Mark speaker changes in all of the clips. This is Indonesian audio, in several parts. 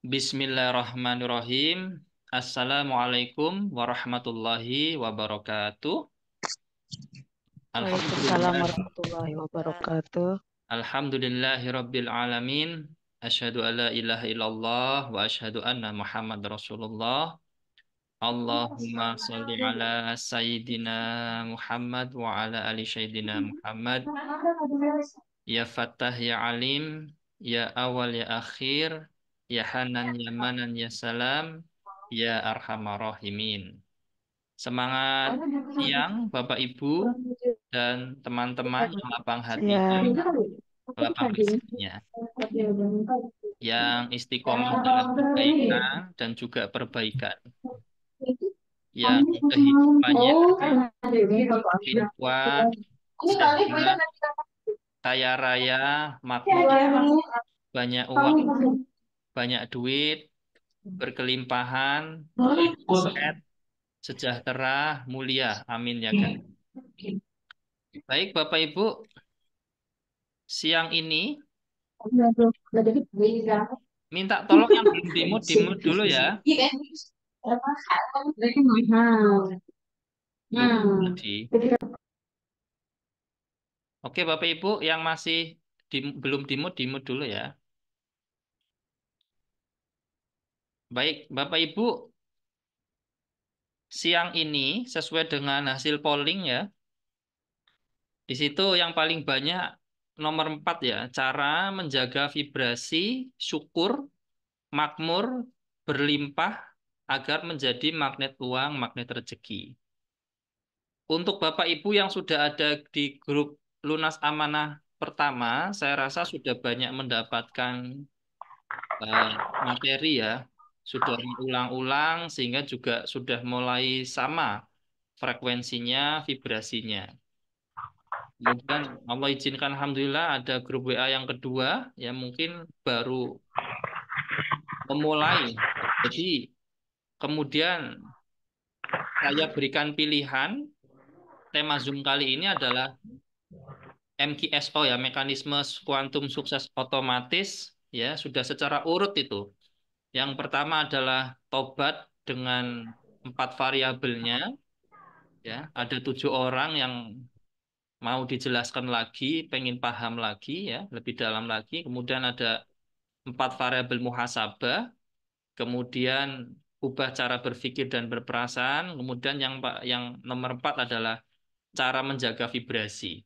Speaker 1: Bismillahirrahmanirrahim. Assalamualaikum warahmatullahi wabarakatuh.
Speaker 2: Waalaikumsalam
Speaker 1: Alhamdulillah.
Speaker 2: warahmatullahi wabarakatuh.
Speaker 1: Alhamdulillahirabbil alamin. Asyhadu alla ilaha illallah wa asyhadu anna Muhammad Rasulullah. Allahumma sholli ala sayyidina Muhammad wa ala ali sayyidina Muhammad. Ya Fattah ya Alim, ya Awal ya Akhir, ya Hanan ya Manan ya Salam, ya Arhamar Rahimin. Semangat siang Bapak Ibu dan teman-teman yang lapang hatinya,
Speaker 2: Siang.
Speaker 1: lapang rezekinya, yang istiqomah dalam kebaikan dan juga perbaikan, yang kehidupannya makin kuat, sehat, kaya raya, makmur, banyak uang, banyak duit, berkelimpahan, aset, sejahtera, mulia. Amin ya God. Baik Bapak Ibu, siang ini minta tolong yang belum dimut dulu ya. Lupa tadi. Oke Bapak Ibu yang masih belum dimut dulu ya. Baik Bapak Ibu, siang ini sesuai dengan hasil polling ya. Di situ yang paling banyak nomor 4 ya, cara menjaga vibrasi, syukur, makmur, berlimpah agar menjadi magnet uang, magnet rezeki. Untuk Bapak Ibu yang sudah ada di grup Lunas Amanah pertama, saya rasa sudah banyak mendapatkan eh, materi ya, sudah mengulang-ulang sehingga juga sudah mulai sama frekuensinya, vibrasinya. Kemudian Allah izinkan Alhamdulillah ada grup WA yang kedua yang mungkin baru memulai. Jadi kemudian saya berikan pilihan, tema Zoom kali ini adalah MKSO ya, mekanisme kuantum sukses otomatis ya, sudah secara urut itu. Yang pertama adalah tobat dengan 4 variabelnya ya, ada 7 orang yang mau dijelaskan lagi, pengen paham lagi ya, lebih dalam lagi. Kemudian ada 4 variabel muhasabah, kemudian ubah cara berpikir dan berperasaan, kemudian yang nomor 4 adalah cara menjaga vibrasi.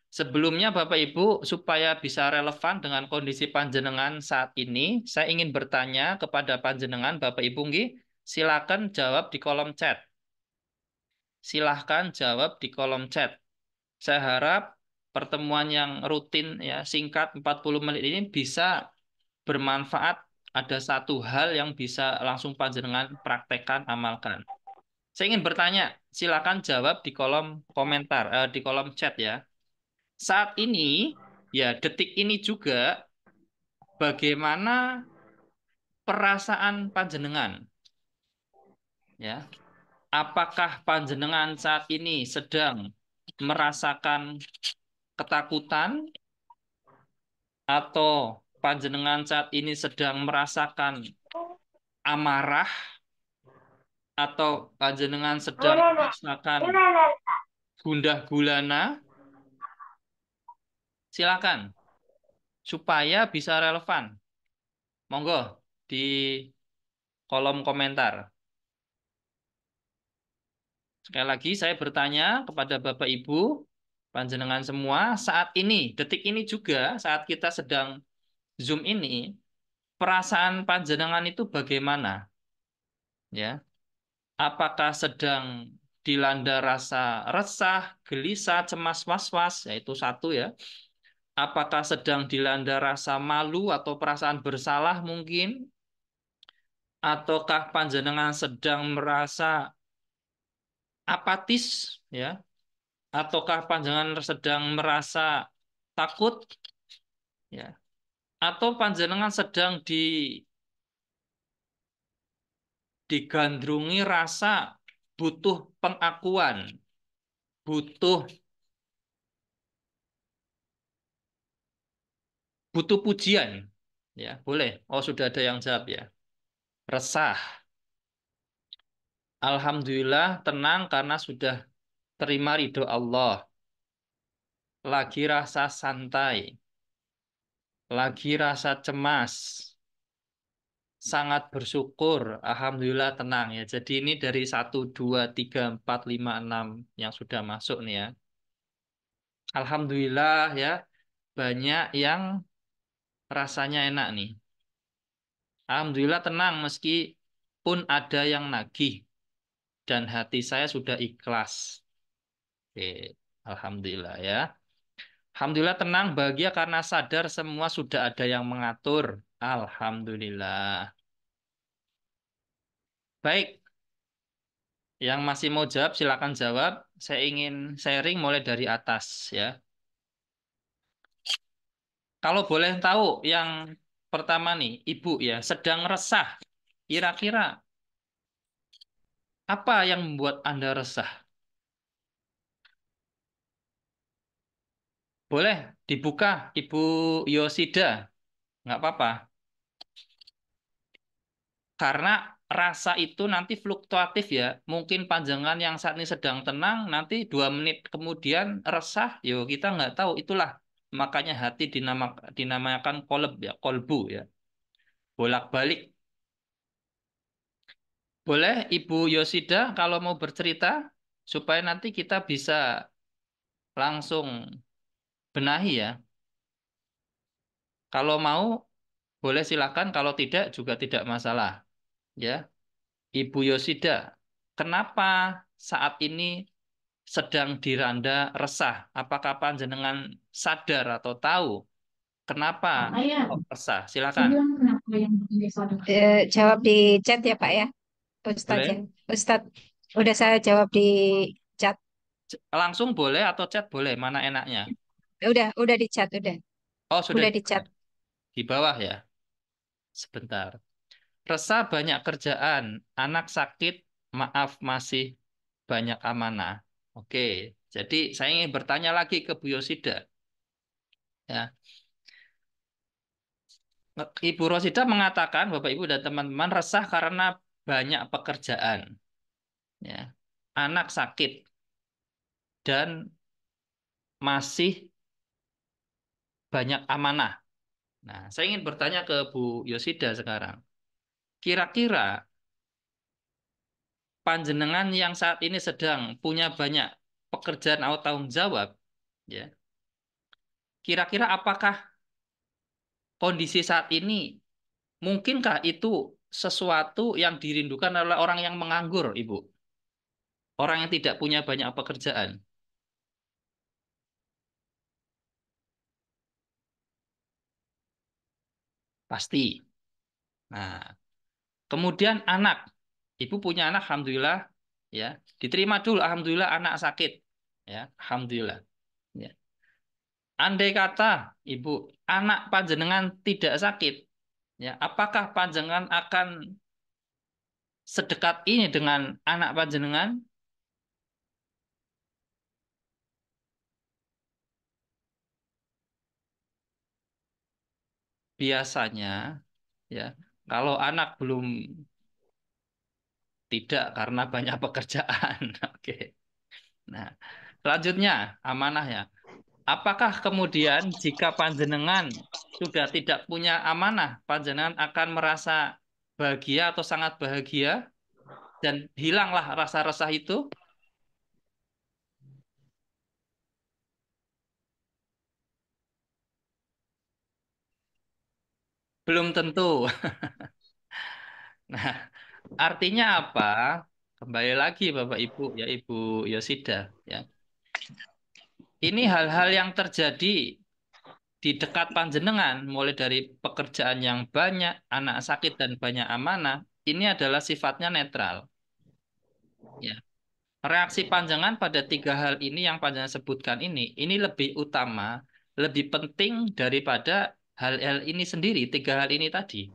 Speaker 1: Sebelumnya Bapak Ibu, supaya bisa relevan dengan kondisi panjenengan saat ini, saya ingin bertanya kepada panjenengan Bapak Ibu nggih, silakan jawab di kolom chat. Silahkan jawab di kolom chat. Saya harap pertemuan yang rutin ya, singkat 40 menit ini bisa bermanfaat. Ada satu hal yang bisa langsung panjenengan praktekkan, amalkan. Saya ingin bertanya, silakan jawab di kolom komentar, di kolom chat ya. Saat ini, ya detik ini juga, bagaimana perasaan panjenengan? Ya, apakah panjenengan saat ini sedang merasakan ketakutan atau panjenengan saat ini sedang merasakan amarah atau panjenengan sedang merasakan gundah gulana? Silakan supaya bisa relevan. Monggo di kolom komentar. Sekali lagi saya bertanya kepada Bapak Ibu, panjenengan semua, saat ini, detik ini juga, saat kita sedang Zoom ini, perasaan panjenengan itu bagaimana? Ya, apakah sedang dilanda rasa resah, gelisah, cemas, was-was, yaitu satu ya. Apakah sedang dilanda rasa malu atau perasaan bersalah mungkin? Ataukah panjenengan sedang merasa apatis ya? Ataukah panjenengan sedang merasa takut ya? Atau panjenengan sedang digandrungi rasa butuh pengakuan, butuh butuh pujian. Ya, boleh. Oh, sudah ada yang jawab ya. Resah. Alhamdulillah tenang karena sudah terima ridho Allah. Lagi rasa santai. Lagi rasa cemas. Sangat bersyukur. Alhamdulillah tenang ya. Jadi ini dari 1, 2, 3, 4, 5, 6 yang sudah masuk nih ya. Alhamdulillah ya. Banyak yang rasanya enak nih. Alhamdulillah tenang meskipun ada yang nagih. Dan hati saya sudah ikhlas. Oke. Alhamdulillah ya. Alhamdulillah tenang, bahagia karena sadar semua sudah ada yang mengatur. Alhamdulillah. Baik, yang masih mau jawab silakan jawab. Saya ingin sharing mulai dari atas ya. Kalau boleh tahu yang pertama nih, Ibu ya, sedang resah. Kira-kira apa yang membuat Anda resah? Boleh dibuka, Ibu Yosida. Nggak apa-apa. Karena rasa itu nanti fluktuatif ya. Mungkin panjangan yang saat ini sedang tenang, nanti 2 menit kemudian resah, yo kita nggak tahu. Itulah makanya hati dinamakan kolb ya, kolbu ya. Bolak-balik. Boleh Ibu Yosida kalau mau bercerita supaya nanti kita bisa langsung benahi ya. Kalau mau boleh silakan, kalau tidak juga tidak masalah ya. Ibu Yosida, kenapa saat ini sedang diranda resah? Apakah panjenengan sadar atau tahu kenapa kok resah? Silakan.
Speaker 2: Jawab di chat ya Pak ya, Ustadz ya.
Speaker 1: Boleh.
Speaker 2: Ustadz, udah saya jawab di chat.
Speaker 1: Langsung boleh atau chat boleh, mana enaknya?
Speaker 2: Udah di chat,
Speaker 1: Oh, sudah
Speaker 2: udah di chat.
Speaker 1: di bawah ya. Sebentar. Resah banyak kerjaan, anak sakit, maaf masih banyak amanah. Oke, jadi saya ingin bertanya lagi ke Bu Yosida. Ya, Ibu Rosida mengatakan, Bapak Ibu dan teman-teman resah karena banyak pekerjaan. Ya, anak sakit dan masih banyak amanah. Nah, saya ingin bertanya ke Bu Yosida sekarang. Kira-kira panjenengan yang saat ini sedang punya banyak pekerjaan atau tanggung jawab, ya, kira-kira apakah kondisi saat ini mungkinkah itu sesuatu yang dirindukan oleh orang yang menganggur, Ibu? Orang yang tidak punya banyak pekerjaan. Pasti. Nah, kemudian anak. Ibu punya anak, alhamdulillah, ya. Diterima dulu, alhamdulillah anak sakit. Ya, alhamdulillah. Ya. Andai kata, Ibu, anak panjenengan tidak sakit, ya, apakah panjenengan akan sedekat ini dengan anak panjenengan? Biasanya, ya, kalau anak belum tidak karena banyak pekerjaan. Oke. Nah, selanjutnya amanah ya. Apakah kemudian jika panjenengan sudah tidak punya amanah, panjenengan akan merasa bahagia atau sangat bahagia dan hilanglah rasa resah itu? Belum tentu. Nah, artinya apa? Kembali lagi Bapak Ibu ya Ibu Yosida ya. Ini hal-hal yang terjadi di dekat panjenengan, mulai dari pekerjaan yang banyak, anak sakit dan banyak amanah, ini adalah sifatnya netral. Ya. Reaksi panjangan pada 3 hal ini yang panjangan sebutkan ini lebih utama, lebih penting daripada hal-hal ini sendiri, 3 hal ini tadi.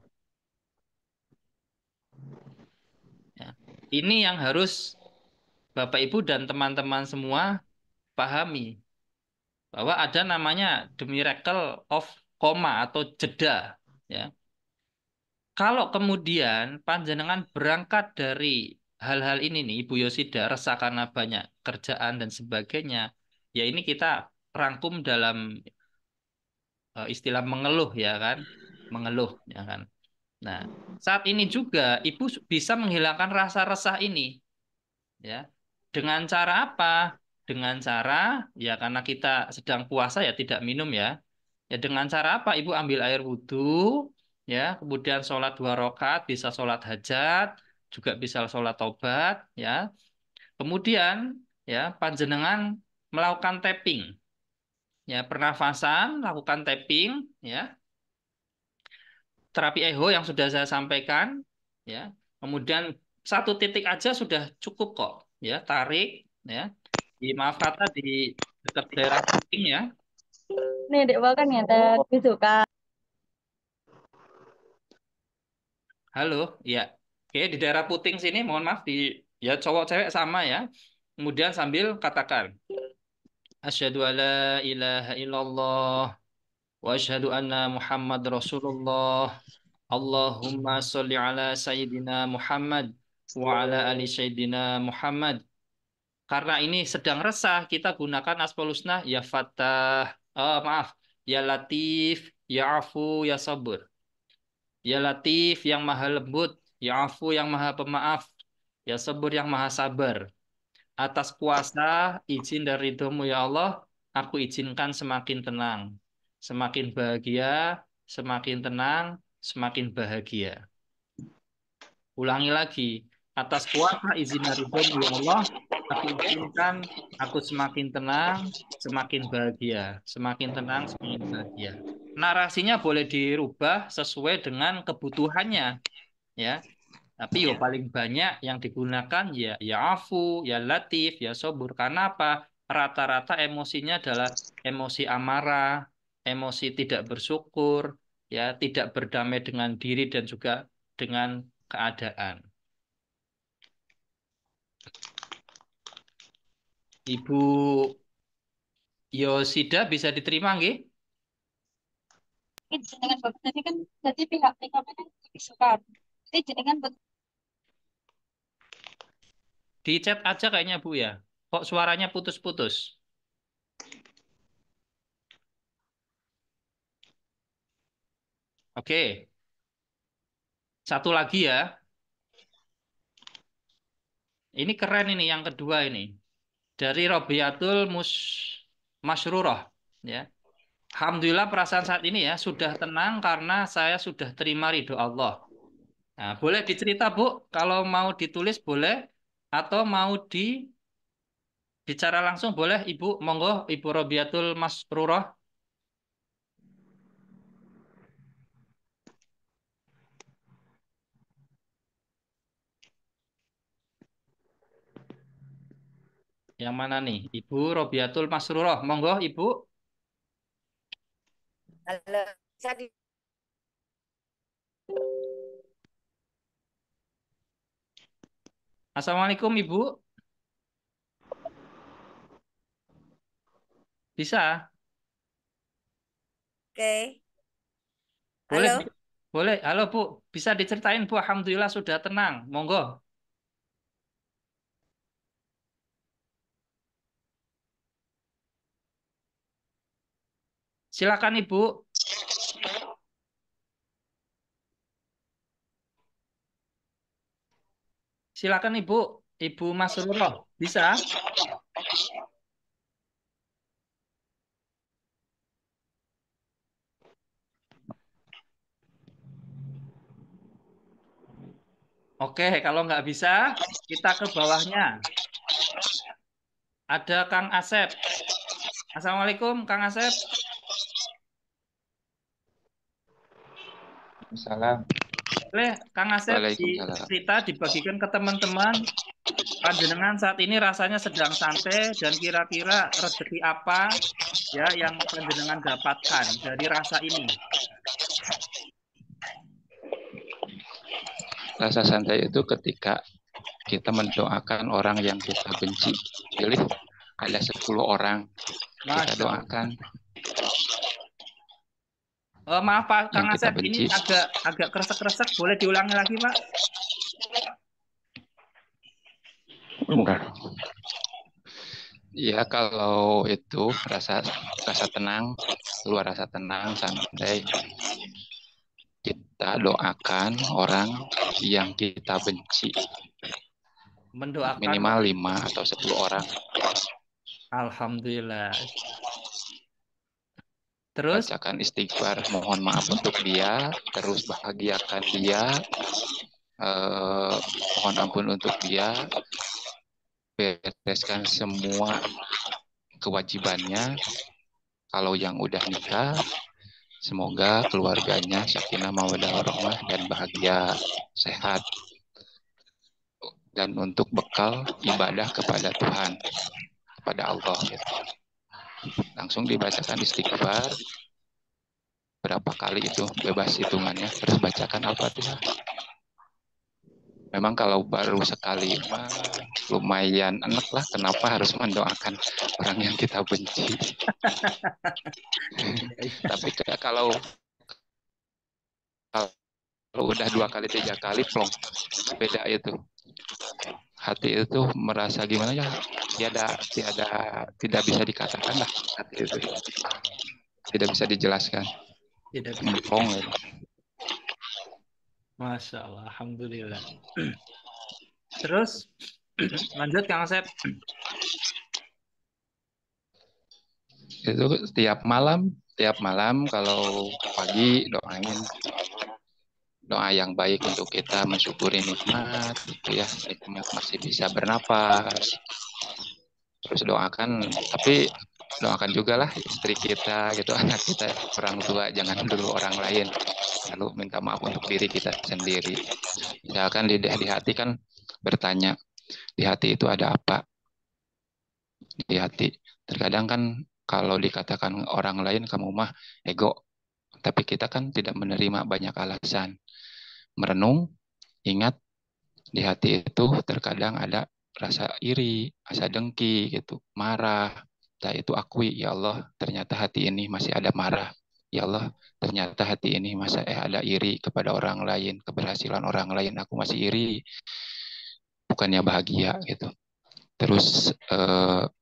Speaker 1: Ya. Ini yang harus Bapak Ibu dan teman-teman semua pahami, bahwa ada namanya the miracle of koma atau jeda. Ya. Kalau kemudian panjenengan berangkat dari hal-hal ini nih, Ibu Yosida resah karena banyak kerjaan dan sebagainya, ya ini kita rangkum dalam istilah mengeluh ya kan, mengeluh ya kan. Nah, saat ini juga Ibu bisa menghilangkan rasa resah ini ya. Dengan cara apa? Dengan cara ya karena kita sedang puasa ya tidak minum ya. Ya dengan cara apa? Ibu ambil air wudhu, ya, kemudian sholat 2 rakaat, bisa sholat hajat, juga bisa sholat taubat, ya. Kemudian ya panjenengan melakukan tapping, ya pernafasan, lakukan tapping, ya terapi eho yang sudah saya sampaikan, ya. Kemudian 1 titik aja sudah cukup kok, ya tarik, ya. Di maaf kata di dekat daerah kuping ya.
Speaker 3: Nih, Dek, kan ya, Teh suka.
Speaker 1: Halo, ya. Oke, di daerah Puting sini, mohon maaf, di ya cowok cewek sama ya. Kemudian sambil katakan, Asyhadu alla ilaha illallah wa asyhadu anna Muhammad Rasulullah. Allahumma sholli ala Sayyidina Muhammad wa ala ali Sayyidina Muhammad. Karena ini sedang resah, kita gunakan Asmaul Husna ya Fattah. Oh, maaf, ya Latif, ya Afu, ya Sabur. Ya Latif yang maha lembut, ya Afu yang maha pemaaf, ya Sabur yang maha sabar. Atas kuasa, izin dan ridhomu ya Allah, aku izinkan semakin tenang. Semakin bahagia, semakin tenang, semakin bahagia. Ulangi lagi. Atas kuasa, izin dan ridhomu ya Allah, aku izinkan aku semakin tenang, semakin bahagia. Semakin tenang, semakin bahagia. Narasinya boleh dirubah sesuai dengan kebutuhannya, ya. Tapi yo paling banyak yang digunakan ya afu, ya latif, ya sobur. Karena apa? Rata-rata emosinya adalah emosi amarah, emosi tidak bersyukur, ya tidak berdamai dengan diri dan juga dengan keadaan. Ibu Yosida bisa diterima nggih?
Speaker 3: Ini jenengan bapak tadi kan jadi pihak PKP kan suka. Ini jenengan
Speaker 1: Di chat aja kayaknya Bu ya. Kok suaranya putus-putus? Oke, satu lagi ya. Ini keren ini yang kedua ini. Dari Robiatul Masrurah ya. Alhamdulillah perasaan saat ini ya sudah tenang karena saya sudah terima ridho Allah. Nah, boleh dicerita Bu, kalau mau ditulis boleh atau mau dibicara langsung boleh Ibu, monggo Ibu Robiatul Masrurah. Yang mana nih? Ibu Robiatul Masrurah, monggo Ibu.
Speaker 4: Halo, bisa di
Speaker 1: Assalamualaikum Ibu, bisa?
Speaker 4: Oke.
Speaker 1: Boleh,
Speaker 4: Halo.
Speaker 1: boleh. Halo Bu, bisa diceritain Bu, Alhamdulillah sudah tenang, monggo. Silakan Ibu. Silakan Ibu, Ibu Masrurah. Bisa? Oke, kalau nggak bisa, kita ke bawahnya. Ada Kang Asep. Assalamualaikum, Kang Asep.
Speaker 5: Salam.
Speaker 1: Boleh, Kang Asep
Speaker 5: Waalaikumsalam.
Speaker 1: cerita dibagikan ke teman-teman. Panjenengan saat ini rasanya sedang santai dan kira-kira rezeki apa ya yang panjenengan dapatkan dari rasa ini?
Speaker 5: Rasa santai itu ketika kita mendoakan orang yang kita benci. Pilih ada 10 orang kita
Speaker 1: Masya Allah.
Speaker 5: doakan.
Speaker 1: Maaf Pak Kang
Speaker 5: yang kita
Speaker 1: Asep, ini
Speaker 5: benci.
Speaker 1: agak agak kresek-kresek. Boleh diulangi lagi Pak?
Speaker 5: Enggak. Ya kalau itu rasa rasa tenang, keluar rasa tenang, santai. Kita doakan orang yang kita benci
Speaker 1: Mendoakan.
Speaker 5: minimal 5 atau 10 orang.
Speaker 1: Alhamdulillah. Terus,
Speaker 5: Bacakan istighfar, mohon maaf untuk dia, terus bahagiakan dia, mohon ampun untuk dia, bereskan semua kewajibannya. Kalau yang udah nikah, semoga keluarganya sakinah mawaddah warahmah dan bahagia, sehat. Dan untuk bekal ibadah kepada Tuhan, kepada Allah. Gitu. Langsung dibacakan istighfar, berapa kali itu bebas hitungannya, terus bacakan Al-Fatihah. Memang kalau baru sekali mah lumayan enak lah, kenapa harus mendoakan orang yang kita benci. Tapi kalau kalau udah 2 kali 3 kali plong, beda itu. Hati itu merasa gimana ya, tidak bisa dikatakan lah hati itu, tidak bisa dijelaskan,
Speaker 1: tidak bisa.
Speaker 5: plong gitu.
Speaker 1: Masya Allah, Alhamdulillah. Terus, lanjut Kang Asep.
Speaker 5: Itu tiap malam kalau pagi doain doa yang baik untuk kita mensyukuri nikmat gitu ya, nikmat masih bisa bernapas. Terus doakan juga lah istri kita gitu, anak kita, orang tua, jangan dulu orang lain, lalu minta maaf untuk diri kita sendiri. Misalkan di hati kan bertanya, di hati itu ada apa? Di hati terkadang kan kalau dikatakan orang lain kamu mah ego, tapi kita kan tidak menerima banyak alasan. Merenung, ingat di hati itu terkadang ada rasa iri, rasa dengki gitu, marah. Nah itu akui, ya Allah, ternyata hati ini masih ada marah. Ya Allah, ternyata hati ini masih ada iri kepada orang lain, keberhasilan orang lain, aku masih iri, bukannya bahagia gitu. Terus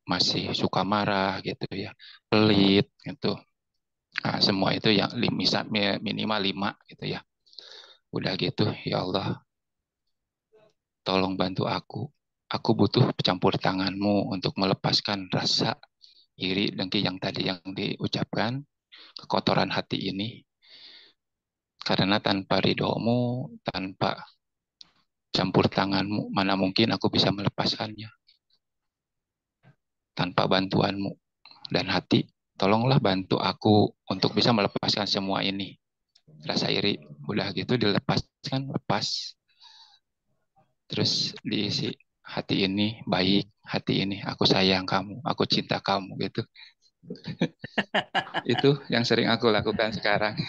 Speaker 5: masih suka marah gitu ya, pelit gitu. Nah, semua itu yang minimal 5 gitu ya. Udah gitu, ya Allah, tolong bantu aku. Aku butuh campur tanganmu untuk melepaskan rasa iri, dengki yang tadi yang diucapkan, kekotoran hati ini. Karena tanpa ridhomu, tanpa campur tanganmu, mana mungkin aku bisa melepaskannya. Tanpa bantuanmu dan hati, tolonglah bantu aku untuk bisa melepaskan semua ini. Rasa iri, udah gitu dilepaskan, lepas. Terus diisi, hati ini baik, hati ini aku sayang kamu, aku cinta kamu gitu. Itu yang sering aku lakukan sekarang.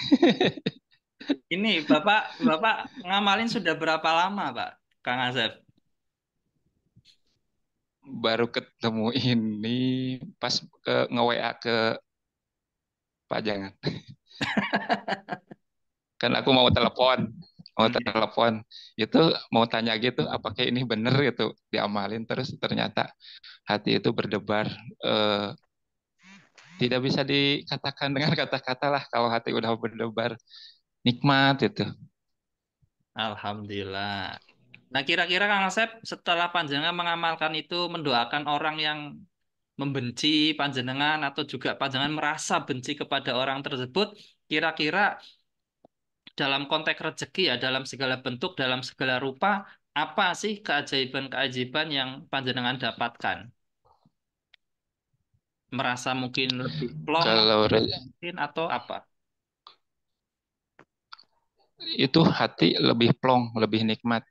Speaker 1: Ini Bapak ngamalin sudah berapa lama Pak Kang Asep?
Speaker 5: Baru ketemu ini pas nge-WA ke Pak Jangan. Kan aku mau telepon itu, mau tanya gitu apakah ini benar gitu diamalin, terus ternyata hati itu berdebar, eh, tidak bisa dikatakan dengan kata-kata lah kalau hati udah berdebar, nikmat itu.
Speaker 1: Alhamdulillah. Nah, kira-kira Kang Asep setelah panjenengan mengamalkan itu, mendoakan orang yang membenci panjenengan atau juga panjenengan merasa benci kepada orang tersebut, kira-kira dalam konteks rezeki ya, dalam segala bentuk, dalam segala rupa, apa sih keajaiban-keajaiban yang panjenengan dapatkan? Merasa mungkin lebih plong
Speaker 5: Kalau
Speaker 1: mungkin atau apa?
Speaker 5: itu hati lebih plong, lebih nikmat,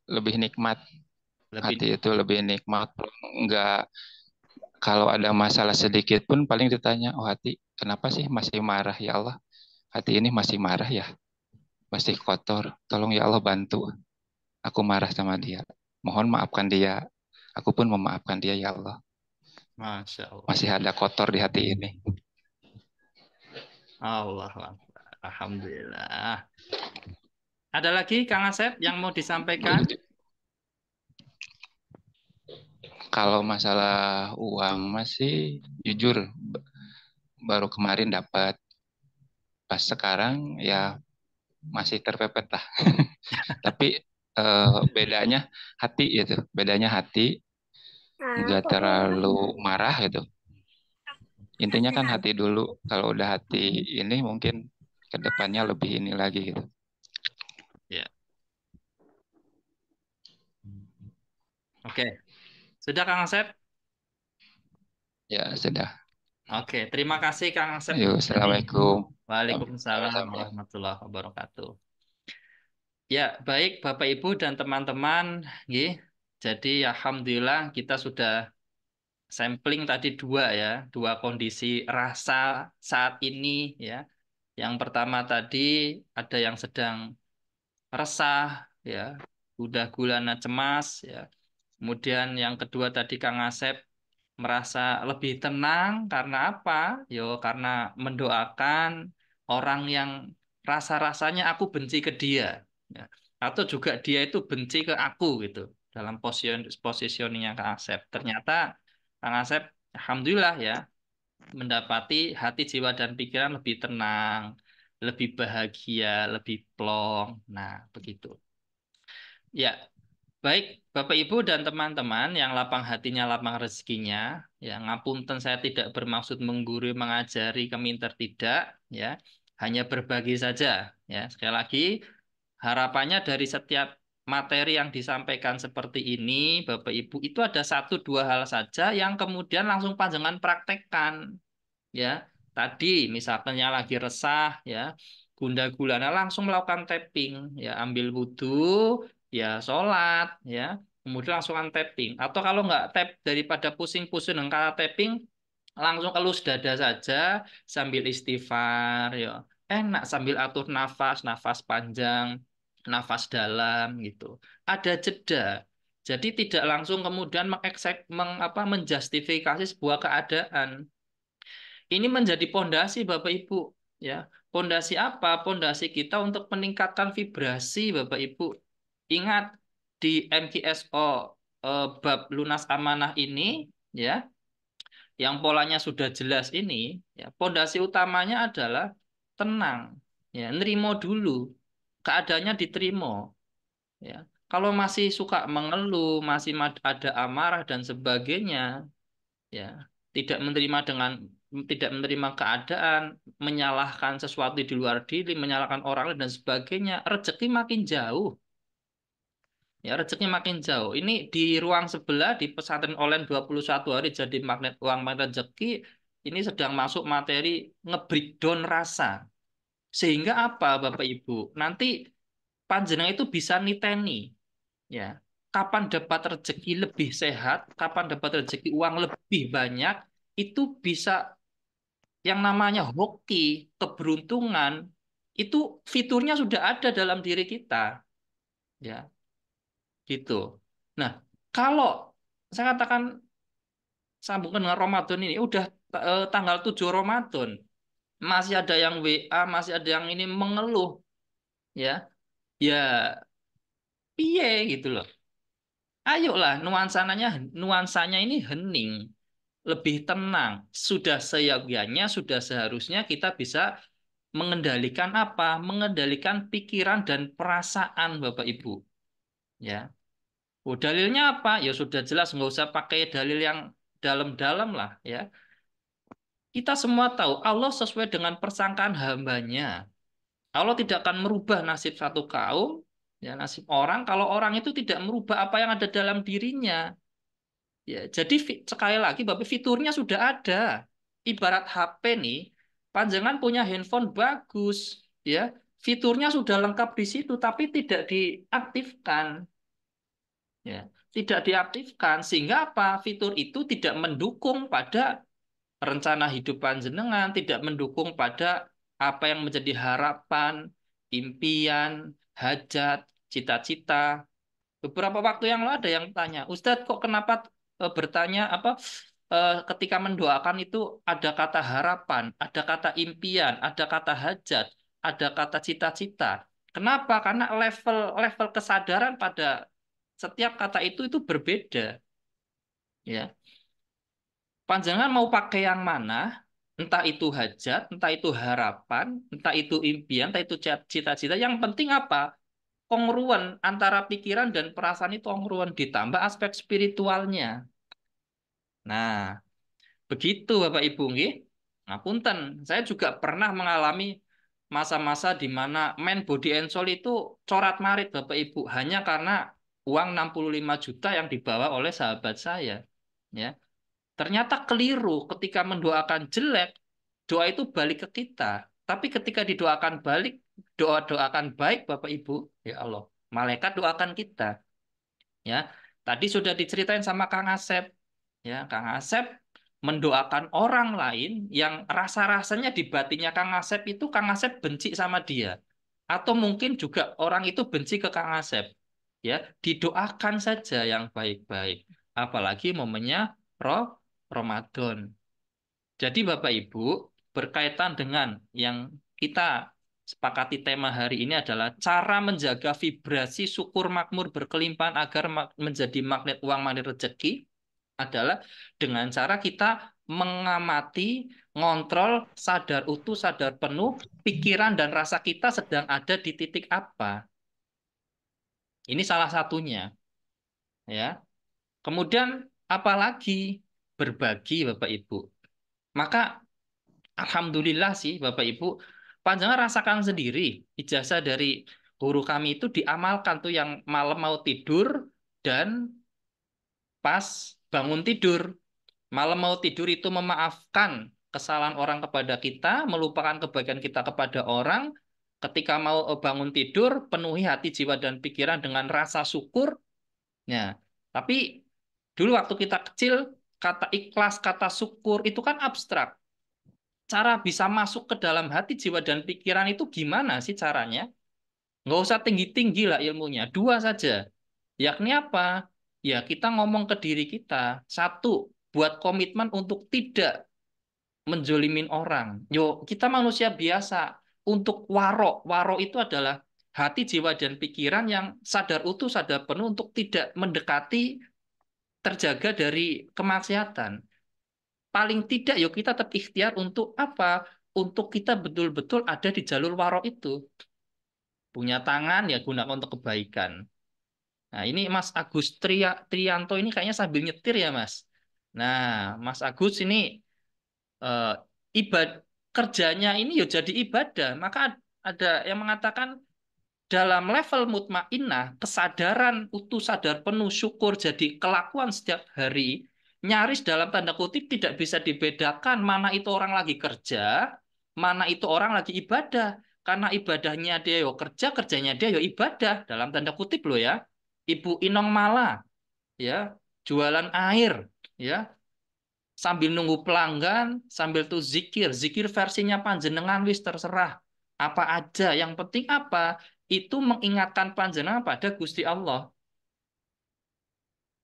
Speaker 1: Lebih
Speaker 5: hati itu lebih nikmat, enggak. Kalau ada masalah sedikit pun paling ditanya, oh hati kenapa sih masih marah ya Allah, hati ini masih marah ya, masih kotor, tolong ya Allah bantu, aku marah sama dia, mohon maafkan dia, aku pun memaafkan dia ya Allah.
Speaker 1: Masya Allah.
Speaker 5: Masih ada kotor di hati ini.
Speaker 1: Allah Akbar. Alhamdulillah. Ada lagi Kang Asep yang mau disampaikan?
Speaker 5: Kalau masalah uang masih jujur baru kemarin dapat. Pas sekarang ya masih terpepet lah. Tapi bedanya hati gitu. Bedanya hati nggak terlalu marah gitu. Intinya kan hati dulu. Kalau udah hati ini mungkin ke depannya lebih ini lagi gitu.
Speaker 1: Ya. Oke. Sudah Kang Asep?
Speaker 5: Ya sudah.
Speaker 1: Oke. Terima kasih Kang Asep.
Speaker 5: Yuk, assalamualaikum.
Speaker 1: Waalaikumsalam warahmatullahi wabarakatuh. Ya, baik Bapak Ibu dan teman-teman, nggih. Jadi alhamdulillah kita sudah sampling tadi dua ya, dua kondisi rasa saat ini ya. Yang pertama tadi ada yang sedang resah ya, udah gulana cemas ya. Kemudian yang kedua tadi Kang Asep merasa lebih tenang karena apa? Yo, karena mendoakan orang yang rasa-rasanya aku benci ke dia, ya. Atau juga dia itu benci ke aku gitu. Dalam positioningnya Kang Asep. Ternyata Kang Asep, alhamdulillah ya, mendapati hati, jiwa, dan pikiran lebih tenang, lebih bahagia, lebih plong. Nah, begitu. Ya, baik, Bapak Ibu dan teman-teman yang lapang hatinya, lapang rezekinya, ya ngapunten saya tidak bermaksud menggurui, mengajari, keminter tidak, ya, hanya berbagi saja, ya. Sekali lagi, harapannya dari setiap materi yang disampaikan seperti ini, Bapak Ibu, itu ada satu dua hal saja yang kemudian langsung panjangan praktekkan, ya. Tadi misalnya lagi resah, ya, gundah gulana langsung melakukan tapping, ya, ambil wudhu, ya, sholat, ya, kemudian langsung tapping. Atau kalau nggak tap, daripada pusing-pusing dengan kata tapping, langsung elus dada saja sambil istighfar, ya, enak sambil atur nafas, nafas panjang, nafas dalam, gitu. Ada jeda. Jadi tidak langsung kemudian menjustifikasi sebuah keadaan. Ini menjadi pondasi Bapak Ibu, ya. Pondasi apa? Pondasi kita untuk meningkatkan vibrasi Bapak Ibu. Ingat di MKSO bab lunas amanah ini, ya, yang polanya sudah jelas ini, ya, pondasi utamanya adalah tenang, ya, nerimo dulu, keadaannya diterima, ya. Kalau masih suka mengeluh, masih ada amarah dan sebagainya, ya, tidak menerima dengan tidak menerima keadaan, menyalahkan sesuatu di luar diri, menyalahkan orang lain dan sebagainya, rezeki makin jauh. Ya, rezeki makin jauh. Ini di ruang sebelah di pesantren online 21 hari jadi magnet uang magnet rezeki, ini sedang masuk materi nge-breakdown rasa. Sehingga apa Bapak Ibu? Nanti panjenengan itu bisa niteni, ya. Kapan dapat rezeki lebih sehat, kapan dapat rezeki uang lebih banyak, itu bisa yang namanya hoki, keberuntungan, itu fiturnya sudah ada dalam diri kita, ya, gitu. Nah, kalau saya katakan sambungkan dengan Ramadan ini, udah tanggal 7 Ramadan, masih ada yang WA, masih ada yang ini mengeluh, ya, ya, piye gitu loh. Ayolah, nuansanya ini hening, lebih tenang. Sudah seyogyanya, sudah seharusnya kita bisa mengendalikan apa? Mengendalikan pikiran dan perasaan Bapak Ibu. Ya, oh, dalilnya apa? Ya sudah jelas, nggak usah pakai dalil yang dalam-dalam lah. Ya, kita semua tahu Allah sesuai dengan persangkaan hambanya. Allah tidak akan merubah nasib satu kaum, ya nasib orang. Kalau orang itu tidak merubah apa yang ada dalam dirinya. Ya, jadi sekali lagi Bapak fiturnya sudah ada. Ibarat HP nih, panjangan punya handphone bagus, ya. Fiturnya sudah lengkap di situ tapi tidak diaktifkan, ya. Tidak diaktifkan sehingga apa? Fitur itu tidak mendukung pada rencana hidup panjenengan, tidak mendukung pada apa yang menjadi harapan, impian, hajat, cita-cita. Beberapa waktu yang lalu ada yang tanya, Ustadz kok kenapa bertanya apa ketika mendoakan itu ada kata harapan, ada kata impian, ada kata hajat, ada kata cita-cita. Kenapa? Karena level kesadaran pada setiap kata itu berbeda, ya. Panjangan mau pakai yang mana? Entah itu hajat, entah itu harapan, entah itu impian, entah itu cita-cita. Yang penting apa? Kongruen antara pikiran dan perasaan itu kongruen, ditambah aspek spiritualnya. Nah, begitu Bapak Ibu nggih. Nah, punten, saya juga pernah mengalami masa-masa di mana main body and soul itu corat-marit Bapak Ibu hanya karena uang 65 juta yang dibawa oleh sahabat saya, ya. Ternyata keliru ketika mendoakan jelek, doa itu balik ke kita. Tapi ketika didoakan balik, doakan baik Bapak Ibu, ya Allah, malaikat doakan kita, ya. Tadi sudah diceritain sama Kang Asep, ya, Kang Asep mendoakan orang lain yang rasa-rasanya di batinnya Kang Asep itu Kang Asep benci sama dia. Atau mungkin juga orang itu benci ke Kang Asep. Ya, didoakan saja yang baik-baik. Apalagi momennya roh Ramadan. Jadi Bapak Ibu, berkaitan dengan yang kita sepakati tema hari ini adalah cara menjaga vibrasi syukur makmur berkelimpahan agar menjadi magnet uang, magnet rezeki adalah dengan cara kita mengamati, ngontrol, sadar utuh, sadar penuh, pikiran dan rasa kita sedang ada di titik apa. Ini salah satunya, ya. Kemudian apalagi berbagi Bapak Ibu. Maka alhamdulillah sih Bapak Ibu, panjangan rasakan sendiri ijazah dari guru kami itu diamalkan tuh yang malam mau tidur dan pas bangun tidur. Malam mau tidur itu memaafkan kesalahan orang kepada kita, melupakan kebaikan kita kepada orang. Ketika mau bangun tidur, penuhi hati, jiwa, dan pikiran dengan rasa syukur. Ya, tapi dulu waktu kita kecil, kata ikhlas, kata syukur itu kan abstrak. Cara bisa masuk ke dalam hati, jiwa, dan pikiran itu gimana sih caranya? Nggak usah tinggi-tinggi lah ilmunya, dua saja. Yakni apa? Ya, kita ngomong ke diri kita. Satu, buat komitmen untuk tidak menjolimin orang. Yo, kita manusia biasa. Untuk waro, waro itu adalah hati, jiwa, dan pikiran yang sadar utuh, sadar penuh untuk tidak mendekati, terjaga dari kemaksiatan. Paling tidak, yuk kita tetap ikhtiar untuk apa? Untuk kita betul-betul ada di jalur waro itu. Punya tangan, ya gunakan untuk kebaikan. Nah, ini Mas Agus Trianto ini kayaknya sambil nyetir ya, Mas. Nah, Mas Agus ini eh, kerjanya ini ya jadi ibadah. Maka ada yang mengatakan dalam level mutmainnah, kesadaran utuh sadar penuh syukur jadi kelakuan setiap hari, nyaris dalam tanda kutip tidak bisa dibedakan mana itu orang lagi kerja, mana itu orang lagi ibadah. Karena ibadahnya dia yo kerja, kerjanya dia yo ibadah dalam tanda kutip loh ya. Ibu Inong Mala ya, jualan air ya, sambil nunggu pelanggan, sambil tuh zikir. Zikir versinya panjenengan wis terserah. Apa aja, yang penting apa? Itu mengingatkan panjenengan pada Gusti Allah.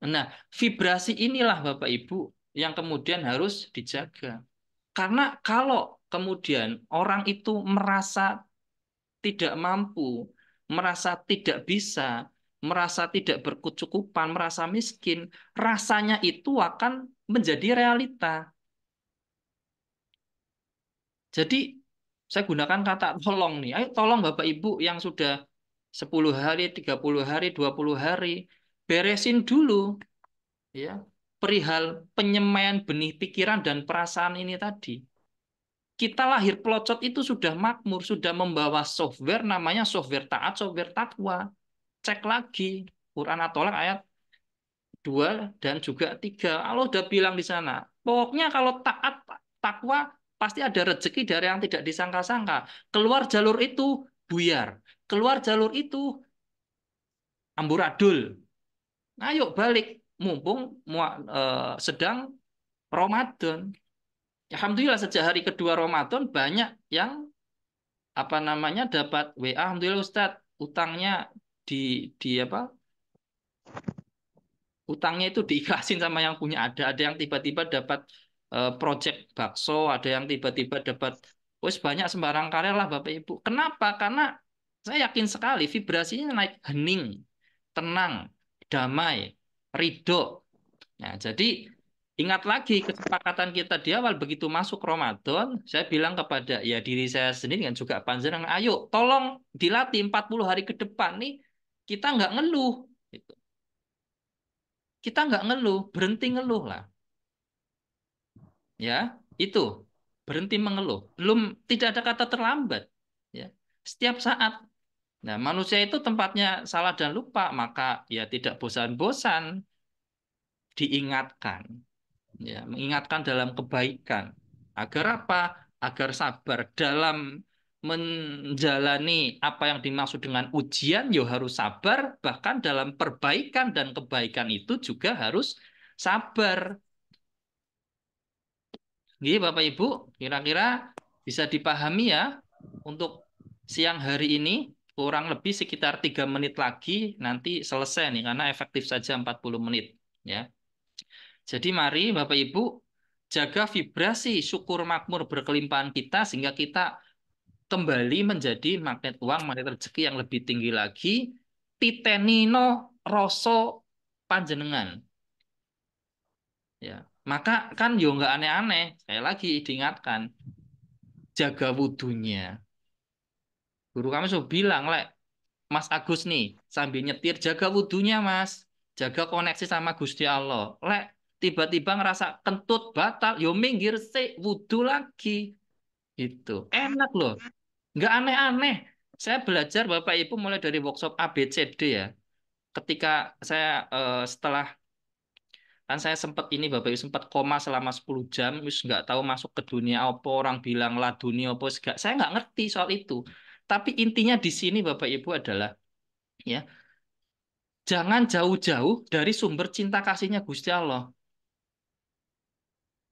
Speaker 1: Nah, vibrasi inilah Bapak Ibu yang kemudian harus dijaga. Karena kalau kemudian orang itu merasa tidak mampu, merasa tidak bisa, merasa tidak berkecukupan, merasa miskin, rasanya itu akan menjadi realita. Jadi saya gunakan kata tolong nih. Ayo tolong Bapak Ibu yang sudah 10 hari, 30 hari, 20 hari, beresin dulu ya perihal penyemaian benih pikiran dan perasaan ini tadi. Kita lahir pelocot itu sudah makmur, sudah membawa software namanya software taat, software takwa. Cek lagi Quran At-Tolak ayat 2 dan juga 3. Allah udah bilang di sana. Pokoknya kalau taat takwa pasti ada rezeki dari yang tidak disangka-sangka. Keluar jalur itu buyar. Keluar jalur itu amburadul. Ayo balik mumpung sedang Ramadan. Alhamdulillah sejak hari kedua Ramadan banyak yang apa namanya dapat WA. Alhamdulillah Ustadz utangnya di apa? Utangnya itu diikhlasin sama yang punya. Ada yang tiba-tiba dapat project bakso, ada yang tiba-tiba dapat, wes banyak sembarang karya lah Bapak Ibu. Kenapa? Karena saya yakin sekali vibrasinya naik hening, tenang, damai, ridho. Nah, jadi ingat lagi kesepakatan kita di awal begitu masuk Ramadan, saya bilang kepada ya diri saya sendiri dan juga panjenengan, ayo tolong dilatih 40 hari ke depan nih kita nggak ngeluh. Gitu. Kita nggak ngeluh, berhenti ngeluh lah. Ya, itu berhenti mengeluh. Belum tidak ada kata terlambat. Ya, setiap saat. Nah, manusia itu tempatnya salah dan lupa, maka ya tidak bosan-bosan diingatkan. Ya, mengingatkan dalam kebaikan. Agar apa? Agar sabar dalam menjalani apa yang dimaksud dengan ujian, ya harus sabar. Bahkan dalam perbaikan dan kebaikan itu juga harus sabar. Nggih, Bapak Ibu, kira-kira bisa dipahami ya untuk siang hari ini kurang lebih sekitar 3 menit lagi nanti selesai nih karena efektif saja 40 menit ya. Jadi mari Bapak Ibu jaga vibrasi syukur makmur berkelimpahan kita sehingga kita kembali menjadi magnet uang, magnet rezeki yang lebih tinggi lagi. Titenino roso panjenengan. Ya, maka kan yo nggak aneh-aneh. Saya lagi diingatkan jaga wudhunya. Guru kami sudah bilang, Lek, Mas Agus nih, sambil nyetir, jaga wudhunya, Mas. Jaga koneksi sama Gusti Allah. Lek, tiba-tiba ngerasa kentut, batal, yo minggir sih, wudhu lagi. Gitu. Enak loh. Nggak aneh-aneh. Saya belajar, Bapak Ibu, mulai dari workshop ABCD ya. Ketika saya setelah kan saya sempat ini Bapak Ibu sempat koma selama 10 jam terus nggak tahu masuk ke dunia apa orang bilang lah dunia apa segala saya nggak ngerti soal itu tapi intinya di sini Bapak Ibu adalah ya jangan jauh-jauh dari sumber cinta kasihnya Gusti Allah.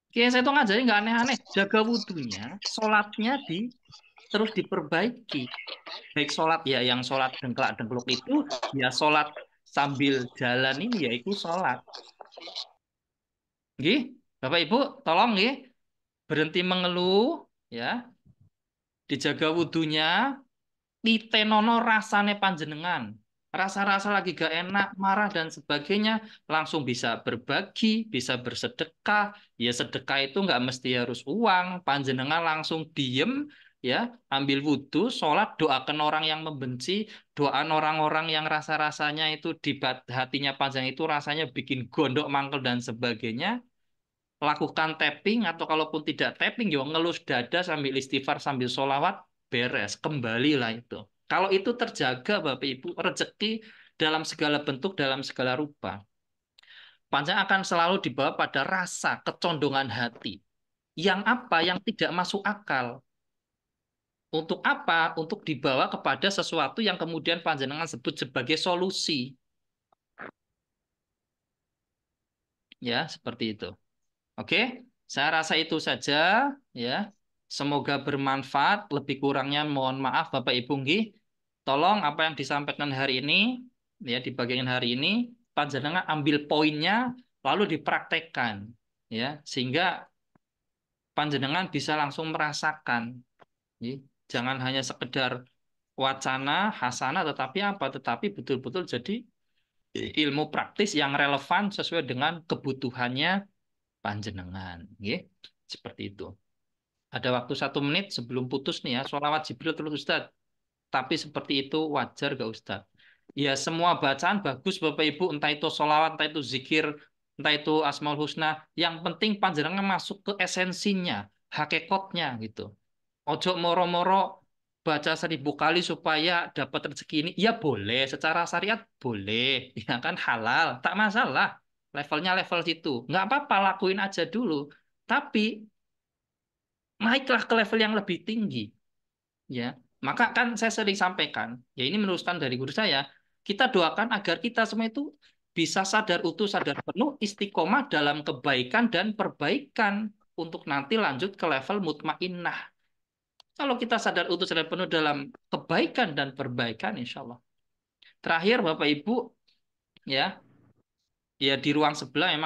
Speaker 1: Oke, saya tuh ngajarin nggak aneh-aneh jaga wudhunya sholatnya terus diperbaiki baik sholat ya yang sholat dengklak-dengkluk itu ya sholat sambil jalan ini ya itu sholat. Nggih, Bapak Ibu tolong nggih berhenti mengeluh ya dijaga wudhunya, titenono rasane panjenengan. Rasa-rasa lagi gak enak, marah dan sebagainya, langsung bisa berbagi, bisa bersedekah. Ya sedekah itu nggak mesti harus uang. Panjenengan langsung diem, ya ambil wudhu, sholat, doakan orang yang membenci, doakan orang-orang yang rasa-rasanya itu di hatinya panjang itu rasanya bikin gondok, mangkel dan sebagainya lakukan tapping atau kalaupun tidak tapping ya ngelus dada sambil istighfar sambil sholawat beres kembalilah itu kalau itu terjaga Bapak Ibu rezeki dalam segala bentuk dalam segala rupa panjang akan selalu dibawa pada rasa kecondongan hati yang apa yang tidak masuk akal untuk apa untuk dibawa kepada sesuatu yang kemudian panjenengan sebut sebagai solusi ya seperti itu. Oke, saya rasa itu saja ya. Semoga bermanfaat. Lebih kurangnya mohon maaf Bapak Ibu nggih. Tolong apa yang disampaikan hari ini ya di bagian hari ini panjenengan ambil poinnya lalu dipraktekkan ya sehingga panjenengan bisa langsung merasakan. Ya. Jangan hanya sekedar wacana, hasana tetapi apa? Tetapi betul-betul jadi ilmu praktis yang relevan sesuai dengan kebutuhannya panjenengan. Nggih. Seperti itu. Ada waktu 1 menit sebelum putus nih ya, sholawat Jibril terus Ustaz. Tapi seperti itu wajar gak Ustaz? Ya semua bacaan bagus Bapak Ibu, entah itu sholawat, entah itu zikir, entah itu Asmaul Husna. Yang penting panjenengan masuk ke esensinya, hakikatnya gitu. Ojo moro-moro baca 1000 kali supaya dapat rezeki ini. Ya boleh, secara syariat boleh. Ya kan halal, tak masalah. Levelnya level situ. Nggak apa-apa, lakuin aja dulu. Tapi naiklah ke level yang lebih tinggi. Ya, maka kan saya sering sampaikan, ya ini meneruskan dari guru saya, kita doakan agar kita semua itu bisa sadar utuh, sadar penuh, istiqomah dalam kebaikan dan perbaikan untuk nanti lanjut ke level mutmainnah. Kalau kita sadar utuh, sadar penuh dalam kebaikan dan perbaikan, insya Allah. Terakhir, Bapak Ibu, ya ya di ruang sebelah memang